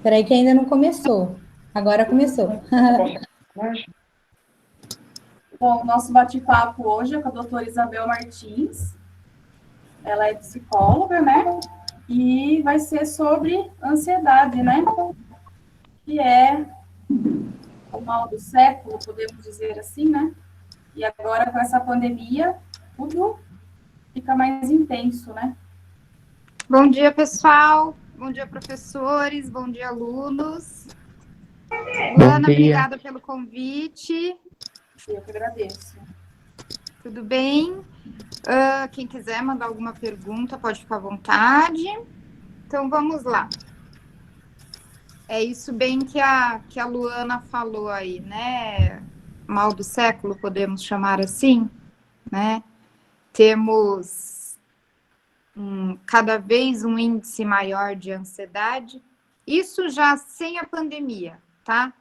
Espera aí que ainda não começou. Agora começou. Bom, o nosso bate-papo hoje é com a doutora Isabel Martins. Ela é psicóloga, né? E vai ser sobre ansiedade, né? Que é o mal do século, podemos dizer assim, né? E agora, com essa pandemia, tudo fica mais intenso, né? Bom dia, pessoal. Bom dia, professores. Bom dia, alunos. Luana, obrigada pelo convite. Eu que agradeço. Tudo bem? Quem quiser mandar alguma pergunta, pode ficar à vontade. Então, vamos lá. É isso bem que a Luana falou aí, né? Mal do século, podemos chamar assim, né? Temos cada vez um índice maior de ansiedade. Isso já sem a pandemia, tá?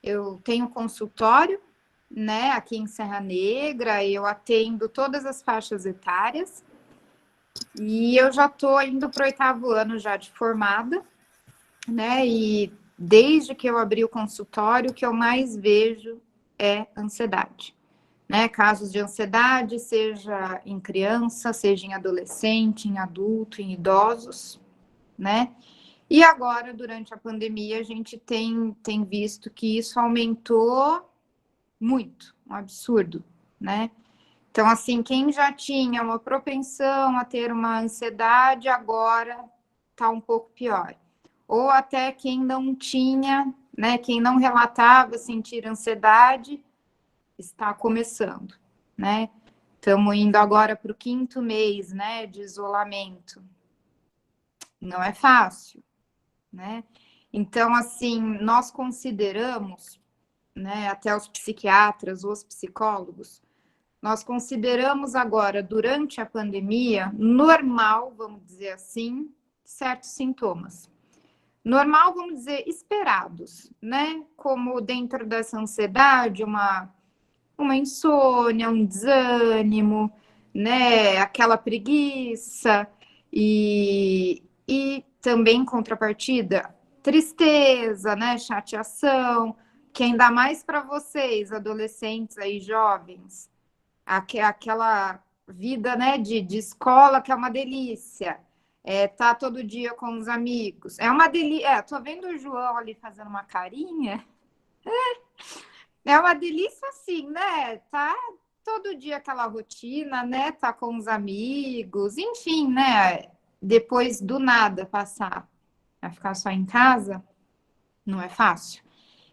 Eu tenho consultório, né, aqui em Serra Negra, eu atendo todas as faixas etárias e eu já estou indo para o 8º ano já de formada, né, e desde que eu abri o consultório, o que eu mais vejo é ansiedade, né, casos de ansiedade, seja em criança, seja em adolescente, em adulto, em idosos, né, e agora, durante a pandemia, a gente tem visto que isso aumentou muito, um absurdo, né? Então, assim, quem já tinha uma propensão a ter uma ansiedade, agora está um pouco pior. Ou até quem não tinha, né? Quem não relatava sentir ansiedade, está começando, né? Estamos indo agora para o 5º mês, né? De isolamento. Não é fácil, né? Então, assim, nós consideramos, né, até os psiquiatras, os psicólogos, nós consideramos agora, durante a pandemia, normal, vamos dizer assim, certos sintomas. Normal, vamos dizer, esperados, né? Como dentro dessa ansiedade, uma insônia, um desânimo, né? Aquela preguiça e também, em contrapartida, tristeza, né? Chateação, que ainda mais para vocês, adolescentes aí, jovens, aquela vida, né, de escola que é uma delícia, tá todo dia com os amigos, é uma delícia, tô vendo o João ali fazendo uma carinha, é uma delícia assim, né, tá todo dia aquela rotina, né, tá com os amigos, enfim, né, depois do nada passar a ficar só em casa, não é fácil.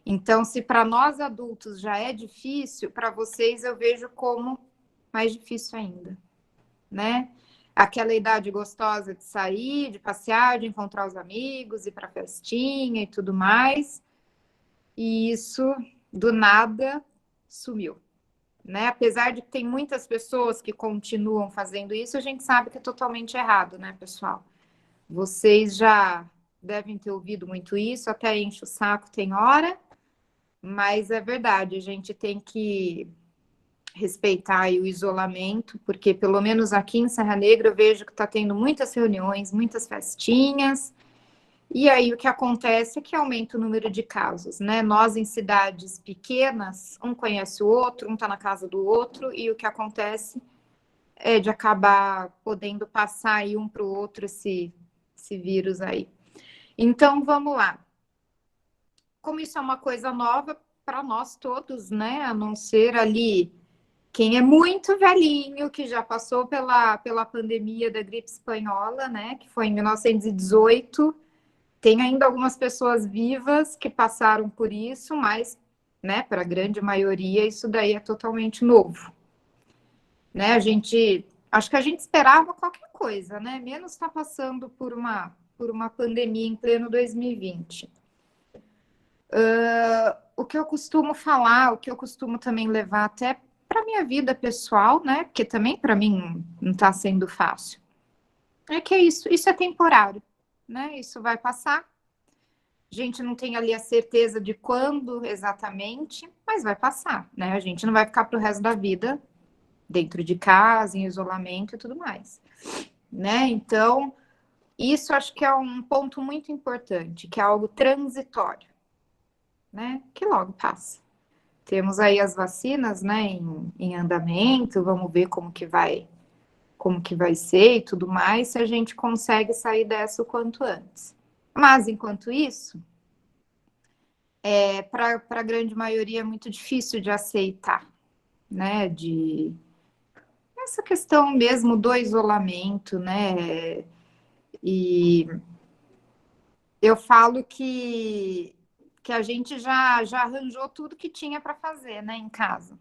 Então, se para nós adultos já é difícil, para vocês eu vejo como mais difícil ainda, né? Aquela idade gostosa de sair, de passear, de encontrar os amigos, ir para festinha e tudo mais. E isso, do nada, sumiu, né? Apesar de que tem muitas pessoas que continuam fazendo isso, a gente sabe que é totalmente errado, né, pessoal? Vocês já devem ter ouvido muito isso, até enche o saco, tem hora, mas é verdade, a gente tem que respeitar aí o isolamento, porque pelo menos aqui em Serra Negra eu vejo que está tendo muitas reuniões, muitas festinhas, e aí o que acontece é que aumenta o número de casos, né? Nós em cidades pequenas, um conhece o outro, um está na casa do outro, e o que acontece é de acabar podendo passar aí um para o outro esse vírus aí. Então, vamos lá. Como isso é uma coisa nova para nós todos, né? A não ser ali quem é muito velhinho, que já passou pela pandemia da gripe espanhola, né? Que foi em 1918. Tem ainda algumas pessoas vivas que passaram por isso, mas, né, para a grande maioria, isso daí é totalmente novo. Né? Acho que a gente esperava qualquer coisa, né? Menos estar passando por uma pandemia em pleno 2020. O que eu costumo falar, o que eu costumo também levar até para minha vida pessoal, né? Porque também para mim não está sendo fácil. É que isso é temporário, né? Isso vai passar. A gente não tem ali a certeza de quando exatamente, mas vai passar, né? A gente não vai ficar para o resto da vida dentro de casa, em isolamento e tudo mais, né? Então, Isso acho que é um ponto muito importante, que é algo transitório, né? Que logo passa. Temos aí as vacinas, né, em andamento, vamos ver como que vai ser e tudo mais, se a gente consegue sair dessa o quanto antes. Mas, enquanto isso, para a grande maioria é muito difícil de aceitar, né, de essa questão mesmo do isolamento, né, e eu falo que a gente já arranjou tudo que tinha para fazer, né, em casa.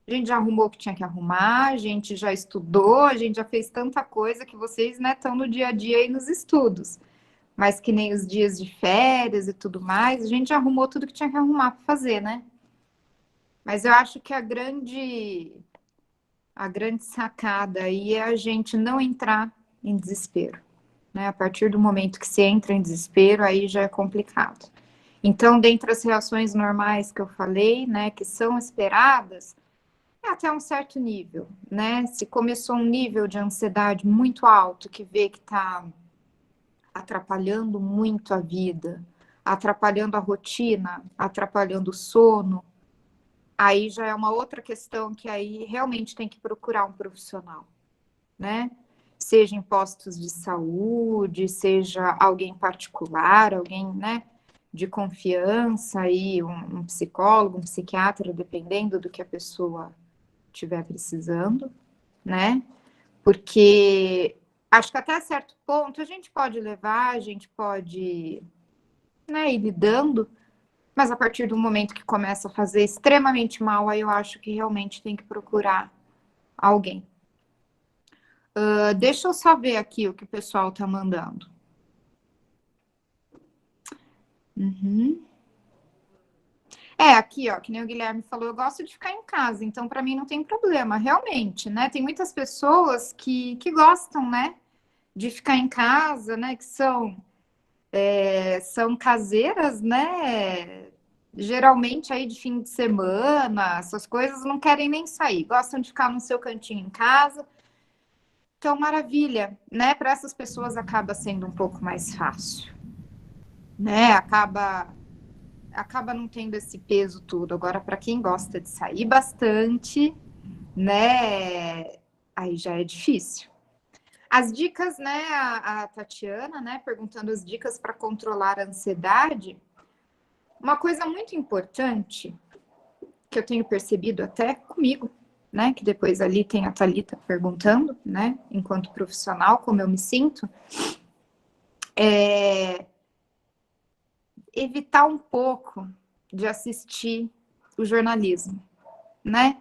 A gente já arrumou o que tinha que arrumar, a gente já estudou, a gente já fez tanta coisa que vocês, né, estão no dia a dia aí nos estudos. Mas que nem os dias de férias e tudo mais, a gente já arrumou tudo que tinha que arrumar para fazer, né? Mas eu acho que a grande sacada aí é a gente não entrar em desespero, né? A partir do momento que se entra em desespero, aí já é complicado. Então, dentre as reações normais que eu falei, né, que são esperadas, é até um certo nível, né? Se começou um nível de ansiedade muito alto, que vê que está atrapalhando muito a vida, atrapalhando a rotina, atrapalhando o sono, aí já é uma outra questão que aí realmente tem que procurar um profissional, né? Seja em postos de saúde, seja alguém particular, alguém, né, de confiança, aí, um psicólogo, um psiquiatra, dependendo do que a pessoa estiver precisando, né? Porque acho que até certo ponto a gente pode levar, a gente pode, né, ir lidando, mas a partir do momento que começa a fazer extremamente mal, aí eu acho que realmente tem que procurar alguém. Deixa eu só ver aqui o que o pessoal tá mandando. Uhum. Aqui, ó, que nem o Guilherme falou, eu gosto de ficar em casa, então para mim não tem problema, realmente, né? Tem muitas pessoas que gostam, né, de ficar em casa, né, que são caseiras, né? Geralmente aí de fim de semana, essas coisas não querem nem sair, gostam de ficar no seu cantinho em casa. Então, maravilha, né? Para essas pessoas acaba sendo um pouco mais fácil, né? Acaba não tendo esse peso todo. Agora, para quem gosta de sair bastante, né? Aí já é difícil. As dicas, né? A Tatiana, né? Perguntando as dicas para controlar a ansiedade. Uma coisa muito importante que eu tenho percebido até comigo, né? Que depois ali tem a Thalita perguntando, né? Enquanto profissional, como eu me sinto, é evitar um pouco de assistir o jornalismo, né?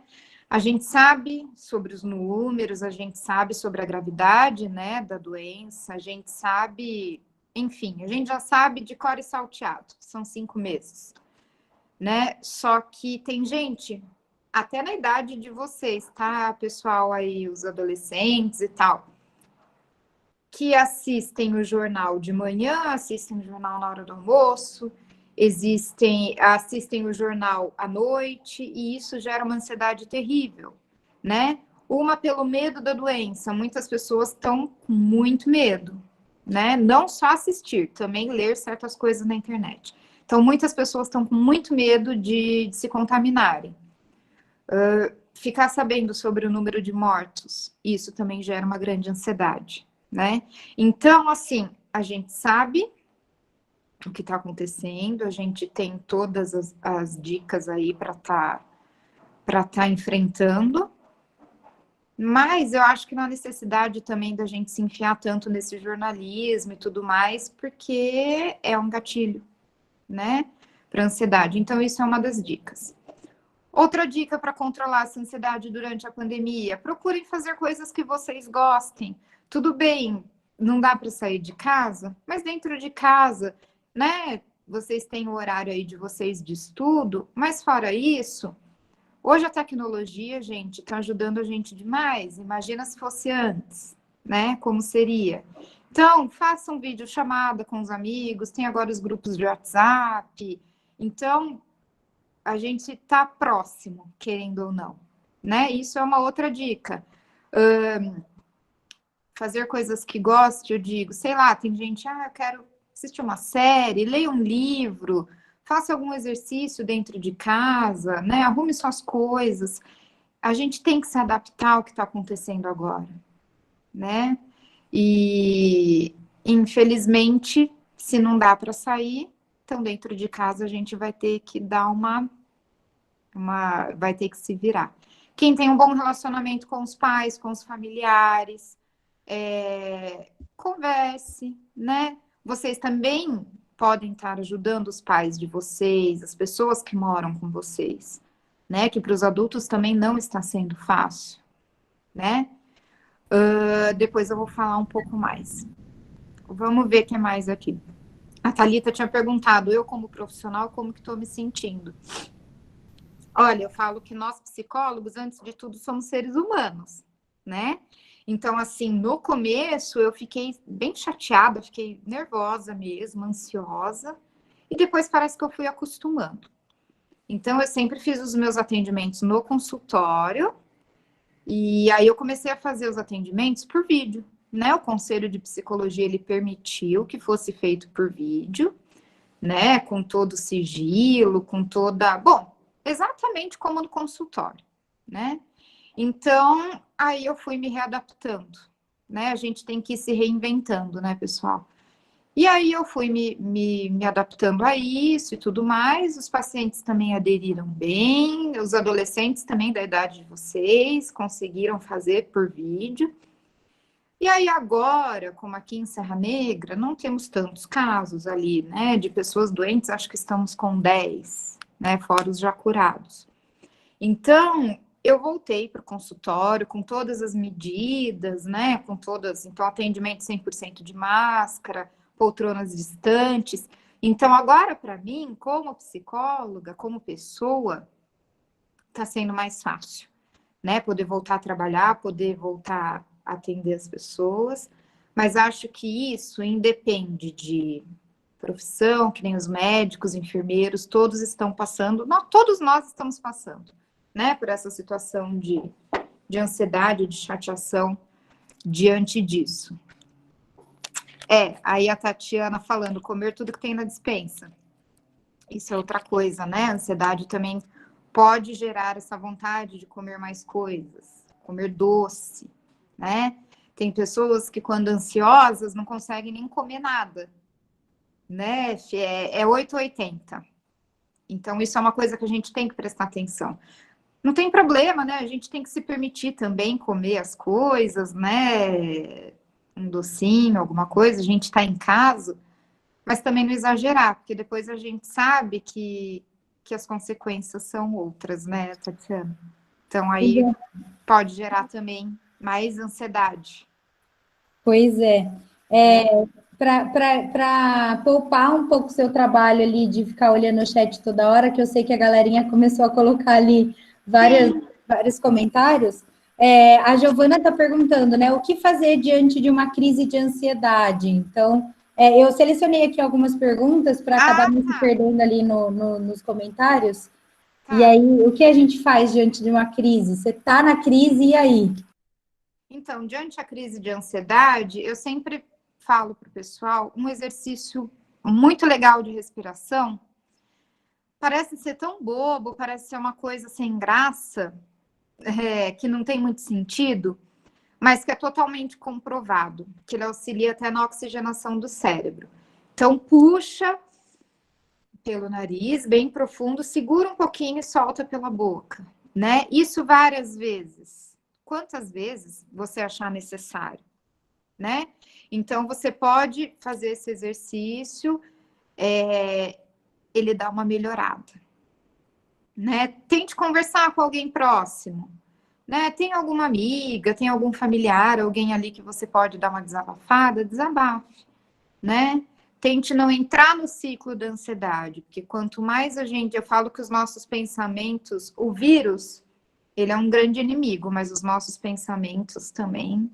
A gente sabe sobre os números, a gente sabe sobre a gravidade, né, da doença, a gente sabe, enfim, a gente já sabe de cor e salteado, são 5 meses, né? Só que tem gente, até na idade de vocês, tá, pessoal aí, os adolescentes e tal, que assistem o jornal de manhã, assistem o jornal na hora do almoço, assistem o jornal à noite, e isso gera uma ansiedade terrível, né? Uma pelo medo da doença, muitas pessoas estão com muito medo, né? Não só assistir, também ler certas coisas na internet. Então, muitas pessoas estão com muito medo de se contaminarem. Ficar sabendo sobre o número de mortos, isso também gera uma grande ansiedade, né? Então, assim, a gente sabe o que está acontecendo, a gente tem todas as dicas aí para tá enfrentando, mas eu acho que não há necessidade também da gente se enfiar tanto nesse jornalismo e tudo mais, porque é um gatilho, né, para ansiedade. Então, isso é uma das dicas. Outra dica para controlar essa ansiedade durante a pandemia: procurem fazer coisas que vocês gostem. Tudo bem, não dá para sair de casa, mas dentro de casa, né? Vocês têm o horário aí de vocês de estudo, mas fora isso, hoje a tecnologia, gente, está ajudando a gente demais. Imagina se fosse antes, né? Como seria? Então, façam vídeo chamada com os amigos, tem agora os grupos de WhatsApp. Então, a gente está próximo, querendo ou não, né? Isso é uma outra dica. fazer coisas que goste, eu digo, sei lá, tem gente, eu quero assistir uma série, leia um livro, faça algum exercício dentro de casa, né? Arrume suas coisas. A gente tem que se adaptar ao que está acontecendo agora, né? E, infelizmente, se não dá para sair, então dentro de casa a gente vai ter que dar vai ter que se virar. Quem tem um bom relacionamento com os pais, com os familiares, converse, né? Vocês também podem estar ajudando os pais de vocês, as pessoas que moram com vocês, né? Que para os adultos também não está sendo fácil, né? Depois eu vou falar um pouco mais. Vamos ver o que mais aqui. A Thalita tinha perguntado, eu como profissional, como que estou me sentindo? Olha, eu falo que nós psicólogos, antes de tudo, somos seres humanos, né? Então, assim, no começo eu fiquei bem chateada, fiquei nervosa mesmo, ansiosa, e depois parece que eu fui acostumando. Então, eu sempre fiz os meus atendimentos no consultório, e aí eu comecei a fazer os atendimentos por vídeo, né? O Conselho de Psicologia, ele permitiu que fosse feito por vídeo, né? Com todo o sigilo, com toda... Bom, exatamente como no consultório, né? Então, aí eu fui me readaptando, né? A gente tem que ir se reinventando, né, pessoal? E aí eu fui me adaptando a isso e tudo mais. Os pacientes também aderiram bem, os adolescentes também da idade de vocês conseguiram fazer por vídeo. E aí agora, como aqui em Serra Negra, não temos tantos casos ali, né, de pessoas doentes, acho que estamos com 10, né, fora os já curados. Então, eu voltei para o consultório com todas as medidas, né, com todas, então atendimento 100% de máscara, poltronas distantes. Então, agora para mim, como psicóloga, como pessoa, está sendo mais fácil, né, poder voltar a trabalhar, poder voltar a atender as pessoas, mas acho que isso independe de profissão, que nem os médicos, enfermeiros, todos estão passando, todos nós estamos passando, né, por essa situação de ansiedade, de chateação diante disso. Aí a Tatiana falando, comer tudo que tem na despensa. Isso é outra coisa, né? A ansiedade também pode gerar essa vontade de comer mais coisas, comer doce, né? Tem pessoas que, quando ansiosas, não conseguem nem comer nada, né? É 8 ou 80. Então, isso é uma coisa que a gente tem que prestar atenção. Não tem problema, né? A gente tem que se permitir também comer as coisas, né? Um docinho, alguma coisa, a gente está em casa, mas também não exagerar, porque depois a gente sabe que as consequências são outras, né, Tatiana? Então, aí pode gerar também mais ansiedade. Pois é. Para poupar um pouco o seu trabalho ali de ficar olhando o chat toda hora, que eu sei que a galerinha começou a colocar ali vários comentários, a Giovana está perguntando, né, o que fazer diante de uma crise de ansiedade? Então, eu selecionei aqui algumas perguntas para acabar não se perdendo ali nos comentários. Tá. E aí, o que a gente faz diante de uma crise? Você está na crise, e aí? Então, diante da crise de ansiedade, eu sempre falo para o pessoal um exercício muito legal de respiração. Parece ser tão bobo, parece ser uma coisa sem graça, que não tem muito sentido, mas que é totalmente comprovado, que ele auxilia até na oxigenação do cérebro. Então, puxa pelo nariz, bem profundo, segura um pouquinho e solta pela boca, né? Isso várias vezes. Quantas vezes você achar necessário, né? Então, você pode fazer esse exercício, ele dá uma melhorada, né? Tente conversar com alguém próximo, né? Tem alguma amiga, tem algum familiar, alguém ali que você pode dar uma desabafada, desabafe, né? Tente não entrar no ciclo da ansiedade, porque quanto mais eu falo que os nossos pensamentos, o vírus, ele é um grande inimigo, mas os nossos pensamentos também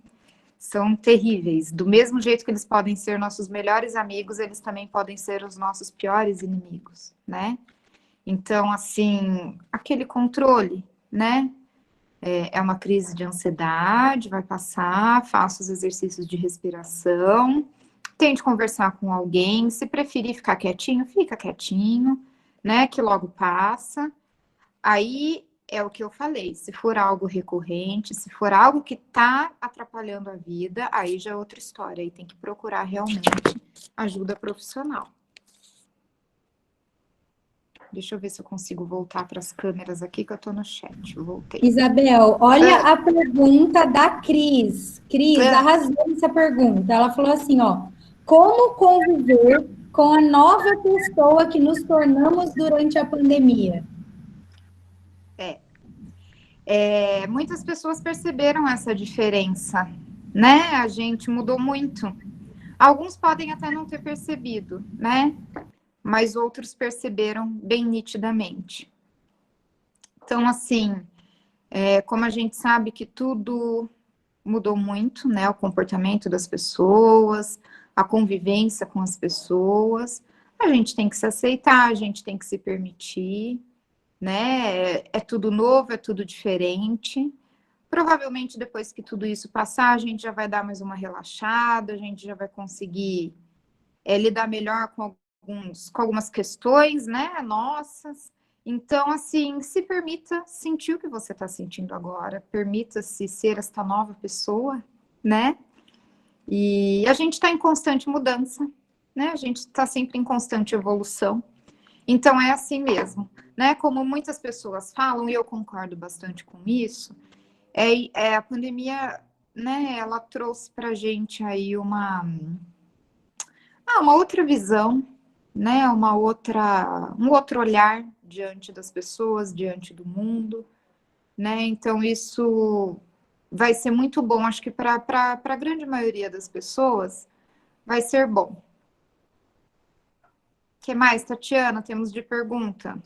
são terríveis. Do mesmo jeito que eles podem ser nossos melhores amigos, eles também podem ser os nossos piores inimigos, né? Então, assim, aquele controle, né? É uma crise de ansiedade, vai passar, faça os exercícios de respiração, tente conversar com alguém, se preferir ficar quietinho, fica quietinho, né, que logo passa. Aí é o que eu falei, se for algo recorrente, se for algo que está atrapalhando a vida, aí já é outra história, aí tem que procurar realmente ajuda profissional. Deixa eu ver se eu consigo voltar para as câmeras aqui, que eu estou no chat. Voltei. Isabel, olha a pergunta da Cris. Cris, arrasou essa pergunta. Ela falou assim, ó, como conviver com a nova pessoa que nos tornamos durante a pandemia? Muitas pessoas perceberam essa diferença, né? A gente mudou muito. Alguns podem até não ter percebido, né? Mas outros perceberam bem nitidamente. Então, assim, como a gente sabe que tudo mudou muito, né? O comportamento das pessoas, a convivência com as pessoas, a gente tem que se aceitar, a gente tem que se permitir, né? É tudo novo, é tudo diferente. Provavelmente depois que tudo isso passar, a gente já vai dar mais uma relaxada, a gente já vai conseguir lidar melhor com algumas questões, né, nossas. Então, assim, se permita sentir o que você está sentindo agora, permita-se ser esta nova pessoa, né? E a gente está em constante mudança, né? A gente está sempre em constante evolução. Então, é assim mesmo, né? Como muitas pessoas falam, e eu concordo bastante com isso, a pandemia, né, ela trouxe para a gente aí uma outra visão, né, um outro olhar diante das pessoas, diante do mundo, né? Então, isso vai ser muito bom, acho que para a grande maioria das pessoas vai ser bom. O que mais, Tatiana, temos de pergunta?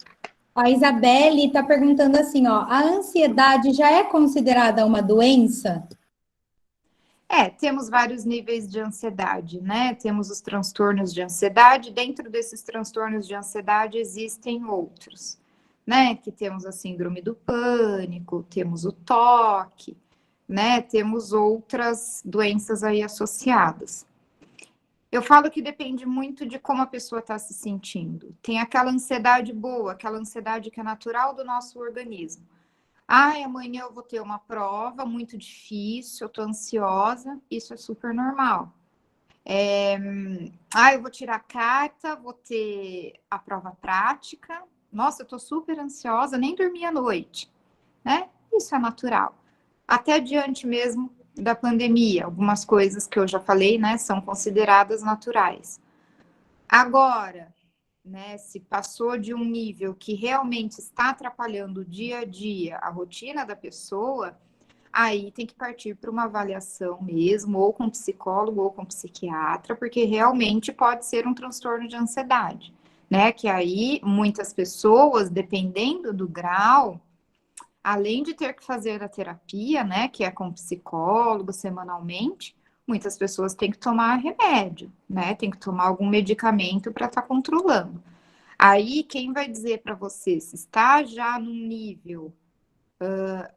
A Isabelle está perguntando assim, ó, a ansiedade já é considerada uma doença? Temos vários níveis de ansiedade, né? Temos os transtornos de ansiedade, dentro desses transtornos de ansiedade existem outros, né? Que temos a síndrome do pânico, temos o TOC, né? Temos outras doenças aí associadas. Eu falo que depende muito de como a pessoa está se sentindo. Tem aquela ansiedade boa, aquela ansiedade que é natural do nosso organismo. Amanhã eu vou ter uma prova muito difícil, eu tô ansiosa, isso é super normal. Eu vou tirar a carta, vou ter a prova prática, nossa, eu tô super ansiosa, nem dormi à noite, né? Isso é natural. Até diante mesmo da pandemia, algumas coisas que eu já falei, né, são consideradas naturais. Agora, né, se passou de um nível que realmente está atrapalhando o dia a dia, a rotina da pessoa, aí tem que partir para uma avaliação mesmo, ou com psicólogo ou com psiquiatra, porque realmente pode ser um transtorno de ansiedade, né? Que aí muitas pessoas, dependendo do grau, além de ter que fazer a terapia, né, que é com psicólogo semanalmente, muitas pessoas têm que tomar remédio, né? Tem que tomar algum medicamento para estar controlando. Aí, quem vai dizer para você se está já num nível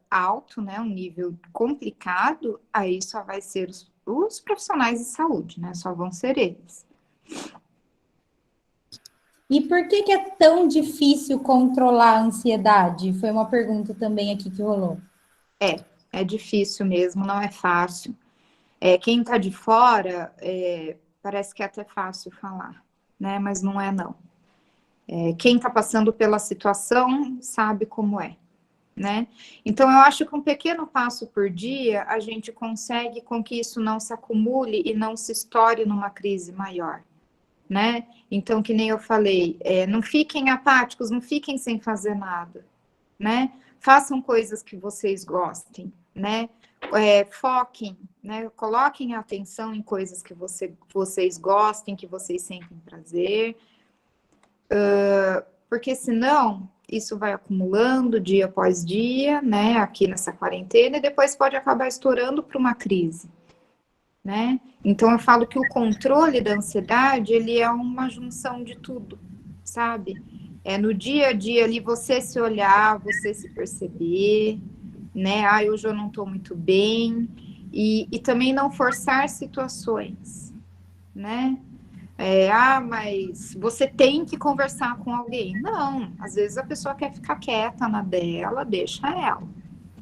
alto, né, um nível complicado, aí só vai ser os profissionais de saúde, né? Só vão ser eles. E por que é tão difícil controlar a ansiedade? Foi uma pergunta também aqui que rolou. É difícil mesmo, não é fácil. Quem está de fora, parece que é até fácil falar, né? Mas não é, não. Quem está passando pela situação sabe como é, né? Então, eu acho que um pequeno passo por dia, a gente consegue com que isso não se acumule e não se estoure numa crise maior, né? Então, que nem eu falei, não fiquem apáticos, não fiquem sem fazer nada, né? Façam coisas que vocês gostem, né? Foquem, né? Coloquem a atenção em coisas que vocês gostem, que vocês sentem prazer, porque senão isso vai acumulando dia após dia, né? Aqui nessa quarentena, e depois pode acabar estourando para uma crise, né? Então eu falo que o controle da ansiedade, ele é uma junção de tudo, sabe? No dia a dia ali você se olhar, você se perceber, né? Hoje eu não estou muito bem. E também não forçar situações, né? Mas você tem que conversar com alguém. Não, às vezes a pessoa quer ficar quieta na dela, deixa ela,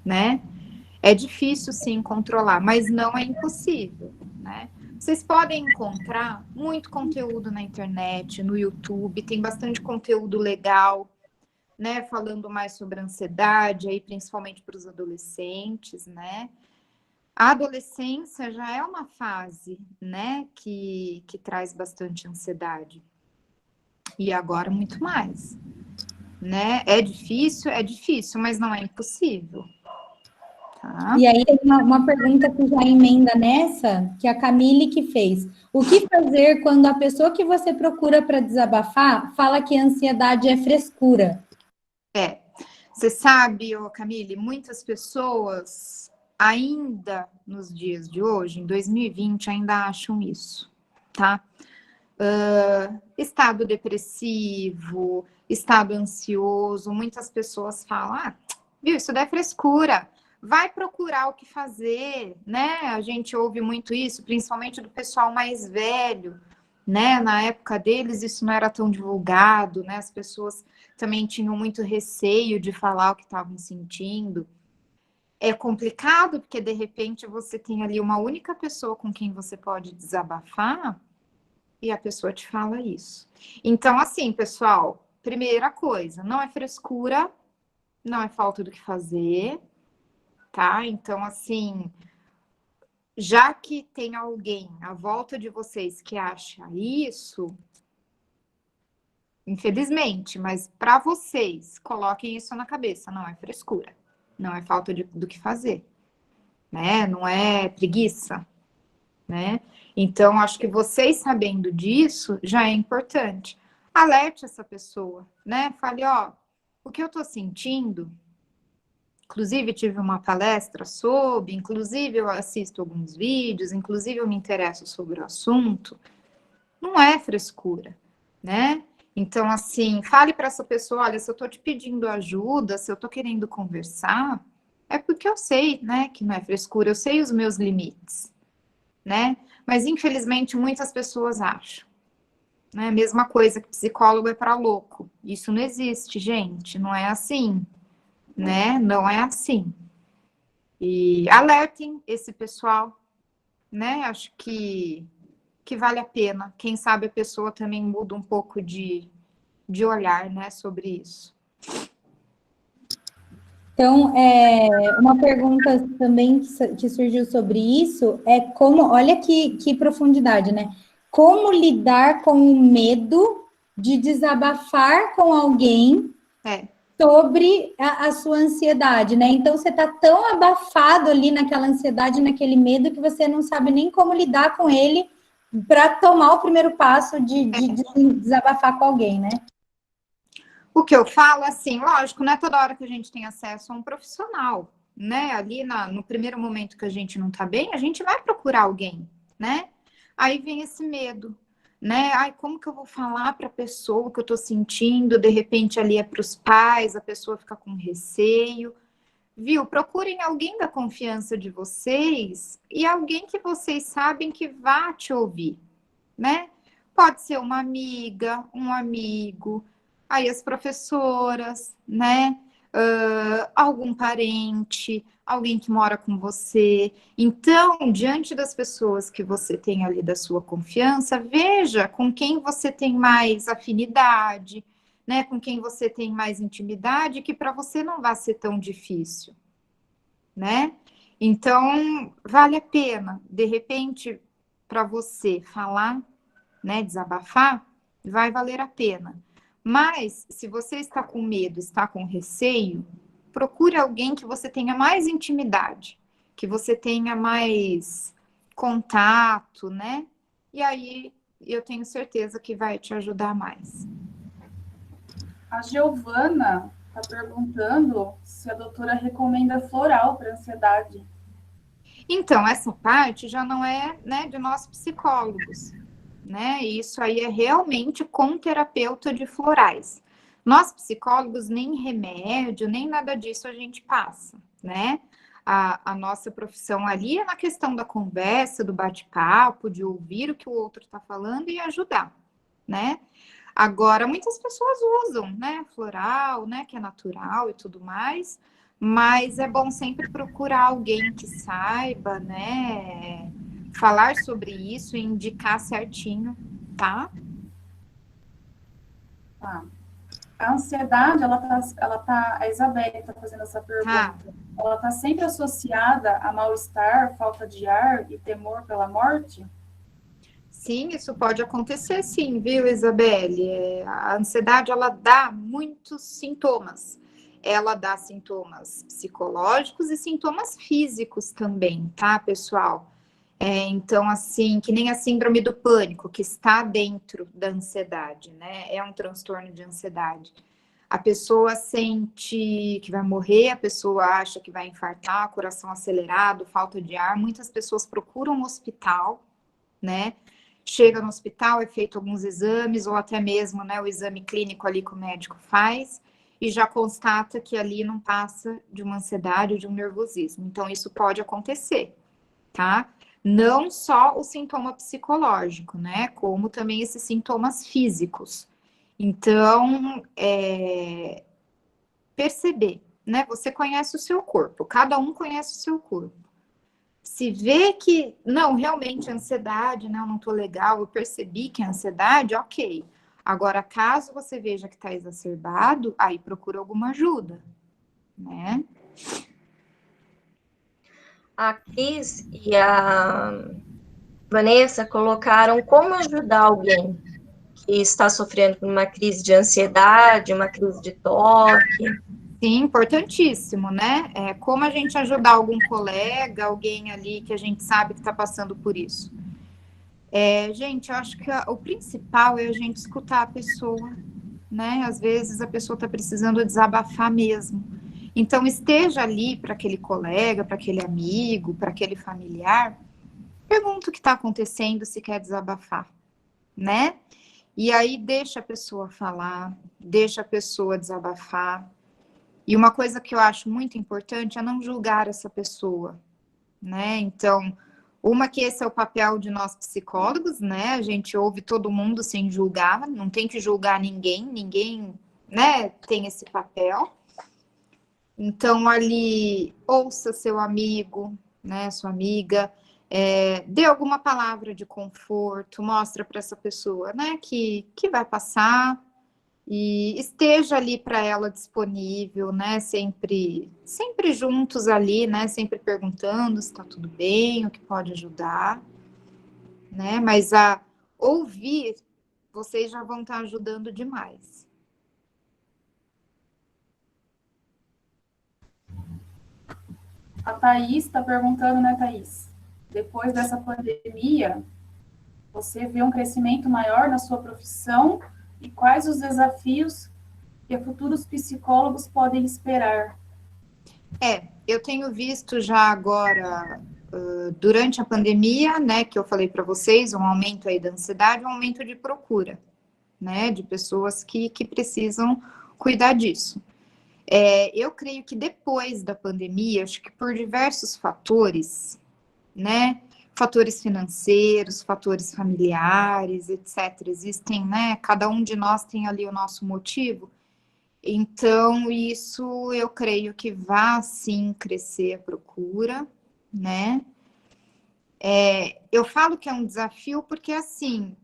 né? É difícil, sim, controlar, mas não é impossível, né? Vocês podem encontrar muito conteúdo na internet, no YouTube, tem bastante conteúdo legal, né? Falando mais sobre ansiedade, aí principalmente para os adolescentes, né? A adolescência já é uma fase, né, que traz bastante ansiedade. E agora muito mais, né? É difícil, mas não é impossível. Tá? E aí tem uma pergunta que já emenda nessa, que a Camille que fez. O que fazer quando a pessoa que você procura para desabafar fala que a ansiedade é frescura? Você sabe, Camille, muitas pessoas ainda nos dias de hoje, em 2020, ainda acham isso, tá? Estado depressivo, estado ansioso, muitas pessoas falam, viu, isso daí é frescura, vai procurar o que fazer, né? A gente ouve muito isso, principalmente do pessoal mais velho, né? Na época deles isso não era tão divulgado, né? As pessoas também tinham muito receio de falar o que estavam sentindo. É complicado, porque de repente você tem ali uma única pessoa com quem você pode desabafar e a pessoa te fala isso. Então, assim, pessoal, primeira coisa, não é frescura, não é falta do que fazer, tá? Então, assim, já que tem alguém à volta de vocês que acha isso, infelizmente, mas para vocês, coloquem isso na cabeça, não é frescura, não é falta do que fazer, né? Não é preguiça, né? Então, acho que vocês sabendo disso já é importante. Alerte essa pessoa, né? Fale, o que eu tô sentindo, inclusive tive uma palestra sobre, inclusive eu assisto alguns vídeos, inclusive eu me interesso sobre o assunto, não é frescura, né? Então, assim, fale para essa pessoa, olha, se eu tô te pedindo ajuda, se eu tô querendo conversar, é porque eu sei, né, que não é frescura, eu sei os meus limites, né? Mas, infelizmente, muitas pessoas acham. Né? Mesma coisa que psicólogo é para louco. Isso não existe, gente. Não é assim. Né? Não é assim. E alertem esse pessoal. Né? Acho que vale a pena. Quem sabe a pessoa também muda um pouco de olhar, né, sobre isso. Então, uma pergunta também que surgiu sobre isso é como, olha que profundidade, né? Como lidar com o medo de desabafar com alguém sobre a sua ansiedade, né? Então, você está tão abafado ali naquela ansiedade, naquele medo, que você não sabe nem como lidar com ele para tomar o primeiro passo de desabafar com alguém, né? O que eu falo, assim, lógico, não é toda hora que a gente tem acesso a um profissional, né? Ali no primeiro momento que a gente não tá bem, a gente vai procurar alguém, né? Aí vem esse medo, né? Ai, como que eu vou falar para a pessoa o que eu tô sentindo? De repente ali é para os pais, a pessoa fica com receio. Viu? Procurem alguém da confiança de vocês e alguém que vocês sabem que vá te ouvir, né? Pode ser uma amiga, um amigo, aí as professoras, né? Algum parente, alguém que mora com você. Então, diante das pessoas que você tem ali da sua confiança, veja com quem você tem mais afinidade, né? Com quem você tem mais intimidade, que para você não vai ser tão difícil, né? Então, vale a pena, de repente, para você falar, né, desabafar, vai valer a pena. Mas, se você está com medo, está com receio, procure alguém que você tenha mais intimidade, que você tenha mais contato, né? E aí, eu tenho certeza que vai te ajudar mais. A Giovana está perguntando se a doutora recomenda floral para ansiedade. Então, essa parte já não é, né, de nós psicólogos, né? Isso aí é realmente com terapeuta de florais. Nós psicólogos nem remédio, nem nada disso a gente passa, né? A nossa profissão ali é na questão da conversa, do bate-papo, de ouvir o que o outro está falando e ajudar, né? Agora, muitas pessoas usam, né, floral, né, que é natural e tudo mais, mas é bom sempre procurar alguém que saiba, né, falar sobre isso e indicar certinho, tá? Tá. A ansiedade, a Isabelle está fazendo essa pergunta, ela está sempre associada a mal-estar, falta de ar e temor pela morte? Sim, isso pode acontecer sim, viu, Isabelle? A ansiedade, ela dá muitos sintomas. Ela dá sintomas psicológicos e sintomas físicos também, tá, pessoal? Então, assim, que nem a síndrome do pânico, que está dentro da ansiedade, né? É um transtorno de ansiedade. A pessoa sente que vai morrer, a pessoa acha que vai infartar, coração acelerado, falta de ar. Muitas pessoas procuram um hospital, né? Chega no hospital, é feito alguns exames, ou até mesmo, né, o exame clínico ali que o médico faz, e já constata que ali não passa de uma ansiedade ou de um nervosismo. Então, isso pode acontecer, tá? Não só o sintoma psicológico, né? Como também esses sintomas físicos. Então, perceber, né? Você conhece o seu corpo, cada um conhece o seu corpo. Se vê que, não, realmente ansiedade, não, não tô legal, eu percebi que é ansiedade, ok. Agora, caso você veja que está exacerbado, aí procura alguma ajuda, né? A Cris e a Vanessa colocaram como ajudar alguém que está sofrendo com uma crise de ansiedade, uma crise de toque. Sim, importantíssimo, né? Como a gente ajudar algum colega, alguém ali que a gente sabe que está passando por isso. Gente, eu acho que o principal é a gente escutar a pessoa, né? Às vezes a pessoa está precisando desabafar mesmo. Então, esteja ali para aquele colega, para aquele amigo, para aquele familiar, pergunta o que está acontecendo, se quer desabafar, né? E aí deixa a pessoa falar, deixa a pessoa desabafar. E uma coisa que eu acho muito importante é não julgar essa pessoa, né? Então, que esse é o papel de nós psicólogos, né? A gente ouve todo mundo sem julgar, não tem que julgar ninguém, né, tem esse papel. Então, ali, ouça seu amigo, né, sua amiga, dê alguma palavra de conforto, mostra para essa pessoa, né, que vai passar, e esteja ali para ela disponível, né? Sempre juntos ali, né? Sempre perguntando se está tudo bem, o que pode ajudar, né? Mas a ouvir, vocês já vão estar ajudando demais. A Thaís está perguntando, né, Thaís? Depois dessa pandemia, você vê um crescimento maior na sua profissão e quais os desafios que futuros psicólogos podem esperar? Eu tenho visto já agora, durante a pandemia, né, que eu falei para vocês, um aumento aí da ansiedade, um aumento de procura, né, de pessoas que precisam cuidar disso. Eu creio que depois da pandemia, acho que por diversos fatores, né, fatores financeiros, fatores familiares, etc. Existem, né? Cada um de nós tem ali o nosso motivo. Então, isso eu creio que vai sim crescer a procura, né? Eu falo que é um desafio porque, assim,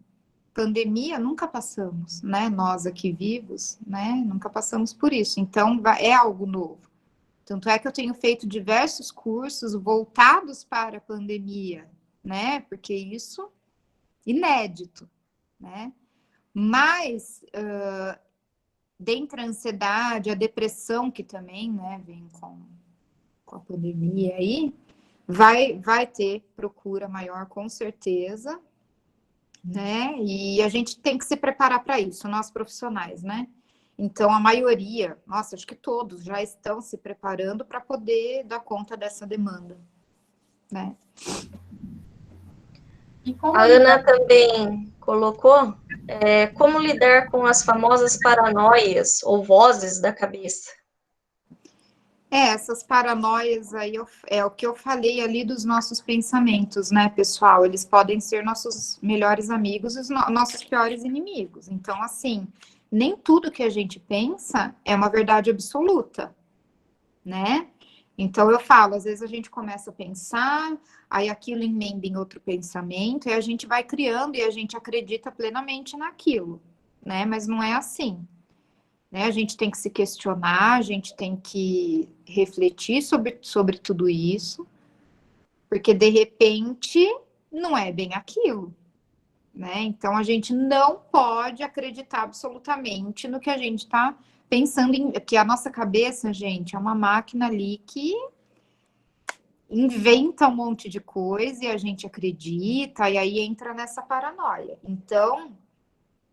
pandemia nunca passamos, né? Nós aqui vivos, né? Nunca passamos por isso. Então, é algo novo. Tanto é que eu tenho feito diversos cursos voltados para a pandemia, né? Porque isso inédito, né? Mas dentre a ansiedade, a depressão que também, né, vem com a pandemia aí, vai ter procura maior com certeza, né? E a gente tem que se preparar para isso, nós profissionais, né? Então, a maioria, nossa, acho que todos já estão se preparando para poder dar conta dessa demanda, né? A Ana também colocou como lidar com as famosas paranoias ou vozes da cabeça. Essas paranoias aí é o que eu falei ali dos nossos pensamentos, né, pessoal? Eles podem ser nossos melhores amigos e os nossos piores inimigos. Então, assim, nem tudo que a gente pensa é uma verdade absoluta, né? Então, eu falo, às vezes a gente começa a pensar, aí aquilo emenda em outro pensamento, e a gente vai criando e a gente acredita plenamente naquilo, né? Mas não é assim. Né? A gente tem que se questionar, a gente tem que refletir sobre tudo isso, porque de repente não é bem aquilo, né? Então a gente não pode acreditar absolutamente no que a gente está pensando em, que a nossa cabeça, gente, é uma máquina ali que inventa um monte de coisa e a gente acredita, e aí entra nessa paranoia. Então,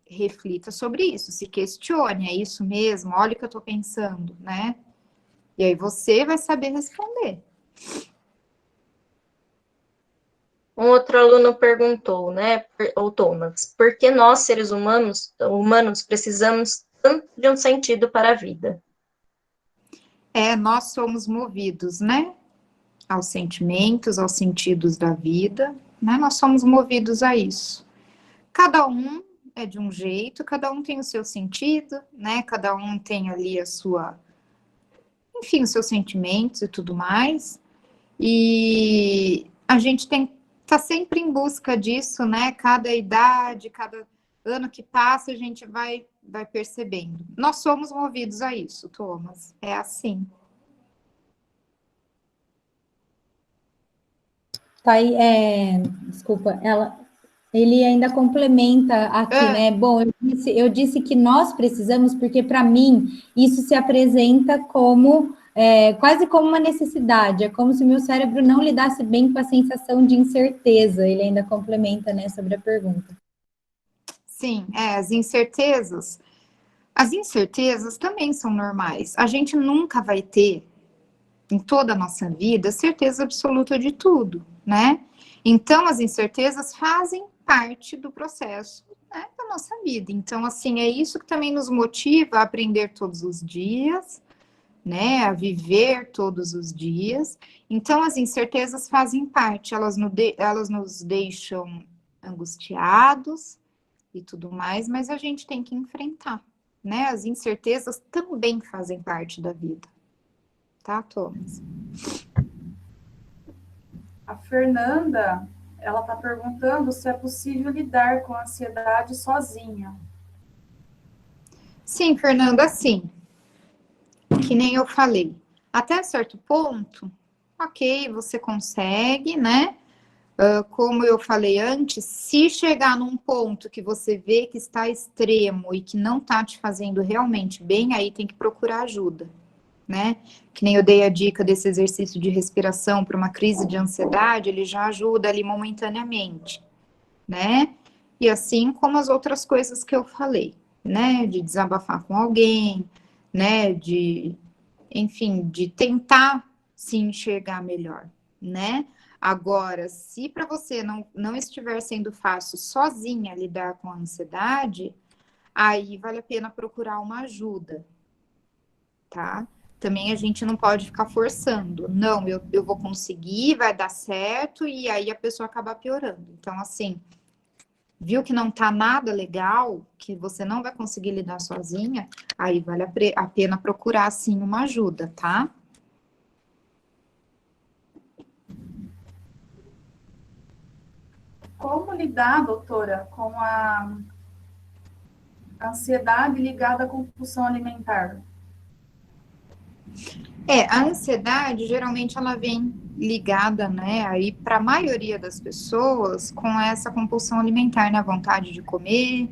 reflita sobre isso, se questione, é isso mesmo? Olha o que eu estou pensando, né? E aí você vai saber responder. Um outro aluno perguntou, né, o Thomas, por que nós, seres humanos precisamos tanto de um sentido para a vida? Nós somos movidos, né? Aos sentimentos, aos sentidos da vida, né? Nós somos movidos a isso. Cada um é de um jeito, cada um tem o seu sentido, né? Cada um tem ali a sua, enfim, os seus sentimentos e tudo mais. E a gente tem tá sempre em busca disso, né? Cada idade, cada ano que passa, a gente vai percebendo. Nós somos movidos a isso, Thomas. É assim. Tá aí, desculpa, ele ainda complementa aqui, né? Bom, eu disse que nós precisamos, porque para mim isso se apresenta como quase como uma necessidade, é como se o meu cérebro não lidasse bem com a sensação de incerteza. Ele ainda complementa, né, sobre a pergunta. Sim, as incertezas. As incertezas também são normais. A gente nunca vai ter, em toda a nossa vida, certeza absoluta de tudo, né? Então, as incertezas fazem parte do processo, né, da nossa vida. Então, assim, é isso que também nos motiva a aprender todos os dias, né, a viver todos os dias. Então, as incertezas fazem parte, elas nos deixam angustiados e tudo mais, mas a gente tem que enfrentar, né? As incertezas também fazem parte da vida. Tá, Thomas? A Fernanda, ela está perguntando se é possível lidar com a ansiedade sozinha. Sim, Fernanda, sim. Que nem eu falei. Até certo ponto, ok, você consegue, né? Como eu falei antes, se chegar num ponto que você vê que está extremo e que não está te fazendo realmente bem, aí tem que procurar ajuda, né? Que nem eu dei a dica desse exercício de respiração para uma crise de ansiedade, ele já ajuda ali momentaneamente, né? E assim como as outras coisas que eu falei, né? De desabafar com alguém, né? Enfim, de tentar se enxergar melhor, né? Agora, se para você não estiver sendo fácil sozinha lidar com a ansiedade, aí vale a pena procurar uma ajuda, tá? Também a gente não pode ficar forçando. Não, eu vou conseguir, vai dar certo, e aí a pessoa acaba piorando. Então, assim, viu que não tá nada legal, que você não vai conseguir lidar sozinha, aí vale a pena procurar, sim, uma ajuda, tá? Como lidar, doutora, com a ansiedade ligada à compulsão alimentar? A ansiedade, geralmente, ela vem ligada, né, aí para a maioria das pessoas com essa compulsão alimentar, né, vontade de comer,